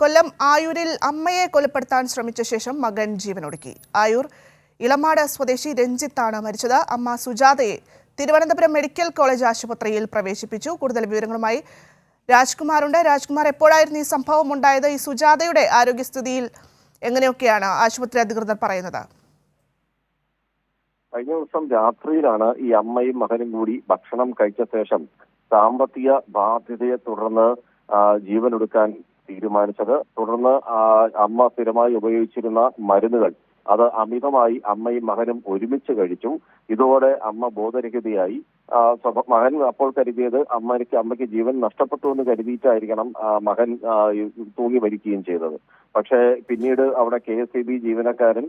കൊല്ലം ആയൂരിൽ അമ്മയെ കൊലപ്പെടുത്താൻ ശ്രമിച്ച ശേഷം മകൻ ജീവനൊടുക്കി. ആയൂർ ഇളമാട് സ്വദേശി രഞ്ജിത്താണ് മരിച്ചത്. അമ്മ സുജാതയെ തിരുവനന്തപുരം മെഡിക്കൽ കോളേജ് ആശുപത്രിയിൽ പ്രവേശിപ്പിച്ചു. കൂടുതൽ വിവരങ്ങളുമായി രാജ്കുമാറുണ്ട്. രാജ്കുമാർ, എപ്പോഴായിരുന്നു ഈ സംഭവം ഉണ്ടായത്? ഈ സുജാതയുടെ ആരോഗ്യസ്ഥിതിയിൽ എങ്ങനെയൊക്കെയാണ് ആശുപത്രി അധികൃതർ പറയുന്നത്? കഴിഞ്ഞ ദിവസം രാത്രിയിലാണ് ഈ അമ്മയും മകനും കൂടി ഭക്ഷണം കഴിച്ച ശേഷം സാമ്പത്തിക ബാധ്യതയെ തുടർന്ന് ജീവനൊടുക്കാൻ തീരുമാനിച്ചത്. തുടർന്ന് അമ്മ സ്ഥിരമായി ഉപയോഗിച്ചിരുന്ന മരുന്നുകൾ അത് അമിതമായി അമ്മയും മകനും ഒരുമിച്ച് കഴിച്ചു. ഇതോടെ അമ്മ ബോധരഹിതയായി. മകൻ അപ്പോൾ കരുതിയത് അമ്മയ്ക്ക് ജീവൻ നഷ്ടപ്പെട്ടു എന്ന് കരുതിയിട്ടായിരിക്കണം മകൻ തൂങ്ങി മരിക്കുകയും ചെയ്തത്. പക്ഷേ പിന്നീട് അവിടെ KSEB ജീവനക്കാരൻ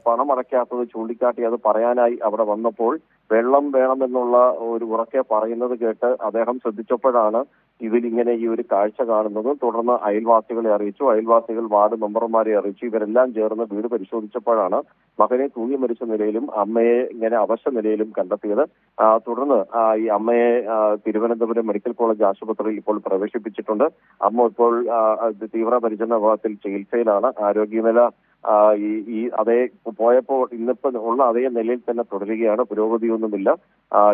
പണം അടയ്ക്കാത്തത് ചൂണ്ടിക്കാട്ടി അത് പറയാനായി അവിടെ വന്നപ്പോൾ വെള്ളം വേണമെന്നുള്ള ഒരു ഉറക്കെ പറയുന്നത് കേട്ട് അദ്ദേഹം ശ്രദ്ധിച്ചപ്പോഴാണ് ഇതിലിങ്ങനെ ഈ ഒരു കാഴ്ച കാണുന്നത്. തുടർന്ന് അയൽവാസികളെ അറിയിച്ചു. അയൽവാസികൾ വാർഡ് മെമ്പർമാരെ അറിയിച്ചു. ഇവരെല്ലാം ചേർന്ന് വീട് പരിശോധിച്ചപ്പോഴാണ് മകനെ തൂങ്ങി മരിച്ച നിലയിലും അമ്മയെ ഇങ്ങനെ അവശ നിലയിലും കണ്ടെത്തിയത്. തുടർന്ന് ഈ അമ്മയെ തിരുവനന്തപുരം മെഡിക്കൽ കോളേജ് ആശുപത്രിയിൽ ഇപ്പോൾ പ്രവേശിപ്പിച്ചിട്ടുണ്ട്. അമ്മ ഇപ്പോൾ തീവ്രപരിചരണ വിഭാഗത്തിൽ ചികിത്സയിലാണ്. ആരോഗ്യനില ഈ അതേ പോയപ്പോൾ ഇന്നിപ്പോ ഉള്ള അതേ നിലയിൽ തന്നെ തുടരുകയാണ്. പുരോഗതിയൊന്നുമില്ല.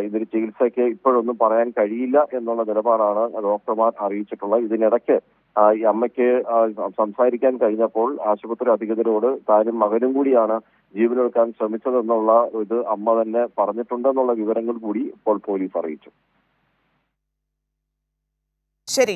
ഇതിന് ചികിത്സയ്ക്ക് ഇപ്പോഴൊന്നും പറയാൻ കഴിയില്ല എന്നുള്ള നിലപാടാണ് ഡോക്ടർമാർ അറിയിച്ചിട്ടുള്ളത്. ഇതിനിടയ്ക്ക് ഈ അമ്മയ്ക്ക് സംസാരിക്കാൻ കഴിഞ്ഞപ്പോൾ ആശുപത്രി അധികൃതരോട് താനും മകനും കൂടിയാണ് ജീവനൊടുക്കാൻ ശ്രമിച്ചതെന്നുള്ള ഇത് അമ്മ തന്നെ പറഞ്ഞിട്ടുണ്ടെന്നുള്ള വിവരങ്ങൾ കൂടി ഇപ്പോൾ പോലീസ് അറിയിച്ചു. ശരി,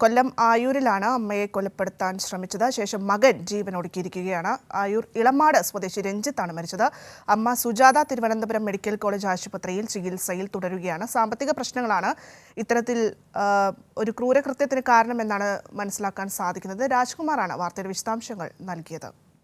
കൊല്ലം ആയൂരിലാണ് അമ്മയെ കൊലപ്പെടുത്താൻ ശ്രമിച്ചത്. ശേഷം മകൻ ജീവനൊടുക്കിയിരിക്കുകയാണ്. ആയൂർ ഇളമാട് സ്വദേശി രഞ്ജിത്താണ് മരിച്ചത്. അമ്മ സുജാത തിരുവനന്തപുരം മെഡിക്കൽ കോളേജ് ആശുപത്രിയിൽ ചികിത്സയിൽ തുടരുകയാണ്. സാമ്പത്തിക പ്രശ്നങ്ങളാണ് ഇത്തരത്തിൽ ഒരു ക്രൂരകൃത്യത്തിന് കാരണമെന്നാണ് മനസ്സിലാക്കാൻ സാധിക്കുന്നത്. രാജ്കുമാറാണ് വാർത്തയുടെ വിശദാംശങ്ങൾ നൽകിയത്.